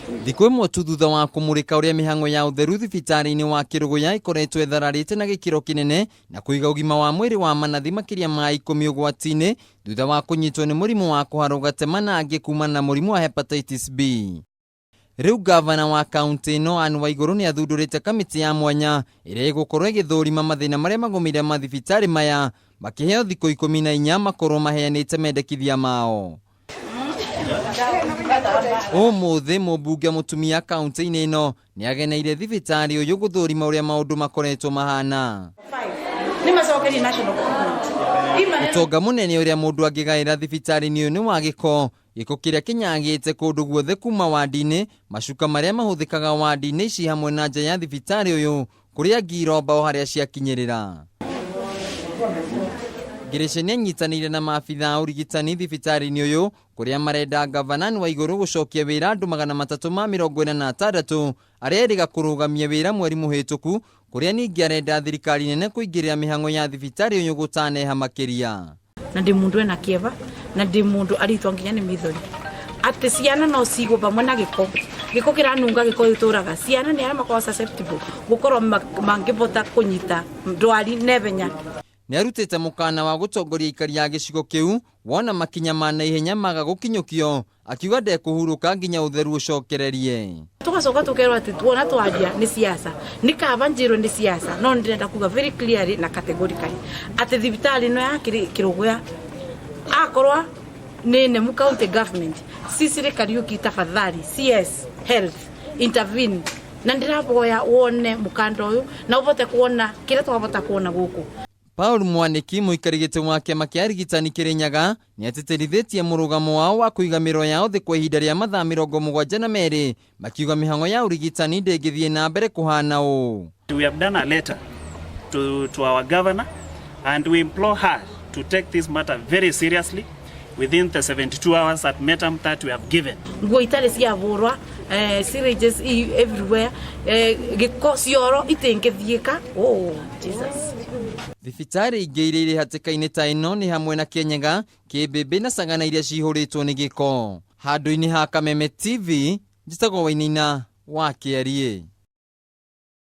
Thikũ ĩmwe tu thutha wa kũmũrĩka ũrĩa mĩhang'o ya ũtheru thibitarĩ-inĩ wa Kĩrũgũya ĩkoretwo ĩthararĩte na gĩkĩro kĩnene na kũiga ũgima wa mwĩrĩ wa manathi makĩria ma 10 ũgwati-inĩ thutha wa kũnyitwo nĩ mũrimũ wa kũharwo gatema na angĩ kumana na mũrimũ wa hepatitis B. Rĩu gavana wa kaunti ĩno Anne Waigũrũ nĩ athundũrĩte kamĩtĩ ya mwanya ĩrĩa ĩgũkorwo ĩgĩthũrima mathĩna marĩa magũmĩire mathibitarĩ maya makĩheo thikũ 14 makorwo maheanĩte mendekithia mao. Ũmũthĩ mũmbunge mũtumia kaunti-inĩ ĩno nĩ ageneire thibitarĩ ũyũ gũthũrima ũrĩa maũndũ makoretwo mahana. Ũtonga mũnene ũrĩa mũndũ angĩgaĩra thibitarĩ-inĩ ũyũ nĩ wa gĩko kĩrĩa kĩnyagĩte kũndũ guothe kuma wadi-inĩ, macuka marĩa mahũthĩkaga wadi-inĩ ici hamwe na nja ya thibitarĩ ũyũ kũrĩa ngiromba o harĩa ciakinyĩrĩra. Ngereche nĩ anyitanĩire na maabitha ũrigitani thibitarĩ-inĩ ũyũ kũrĩa marenda gavana Anne Waigũrũ gũcokia wĩra andũ 346 arĩa erĩga kũrũgamia wĩra mweri mũhĩtũku, kũrĩa ningĩ arenda thirikari nene kũingĩrĩra mĩhang'o ya thibitarĩ ũyũ gũtaneha makĩria. Na ndi mundu ena kĩeba na ndi mundu aritwa nginya nĩ mithori atĩ ciana no cigwo pamwe na gĩko kĩranunga gĩko gĩtũraga ciana nĩ arĩa makoragwo susceptible gũkorwo mangĩbota kũnyita ndwari nebenya. Nĩ arutĩte mũkana wa gũtongoria aikari ya gĩcigo kĩu wona makinya ma naihenya maga gũkinyũkio, akiuga ndekũhurũka nginya ũtheru ũcokererie. Tugacoka tukerwo atĩ tuona twaria nĩ siasa nĩ kaba njĩrwo nĩ siasa, no ndĩrenda kuga very clearly na categorically atĩ thibitarĩ ĩno ya Kĩrũgũya akorwa nĩ nemu county government serikali yuki tafadhali CS health intervene na ndĩraboya wone mũkanda ũyũ na ũbote kuona kĩrĩa twabota kuona gũkũ. Paul Mwaniki, mũikari gĩtĩ wa kĩama kĩa arigitani Kĩrĩnyaga, nĩ atĩtĩrithĩtie mũrũgamo wao wa kũiga mĩro yao thĩ kwa ihinda rĩa mathaa 72, makiuga mĩhang'o ya ũrigitani ndĩngĩthiĩ na mbere kũhana ũũ. We have done a letter to our governor and we implore her to take this matter very seriously within the 72 hours at metam that we have given. Nguo itarĩ ciavũrwa syringes everywhere gĩko cioro itĩngĩthiĩka. Oh Jesus. Thibitarĩ ingĩ iria irĩ hatĩka-inĩ ta ĩno nĩ hamwe na Kĩenyaga, Kĩmbĩmbĩ na Sagana iria cihũrĩtwo nĩ gĩko. Handũ-inĩ ha Kameme TV, njĩtagwo Wainaina wa Kĩarie.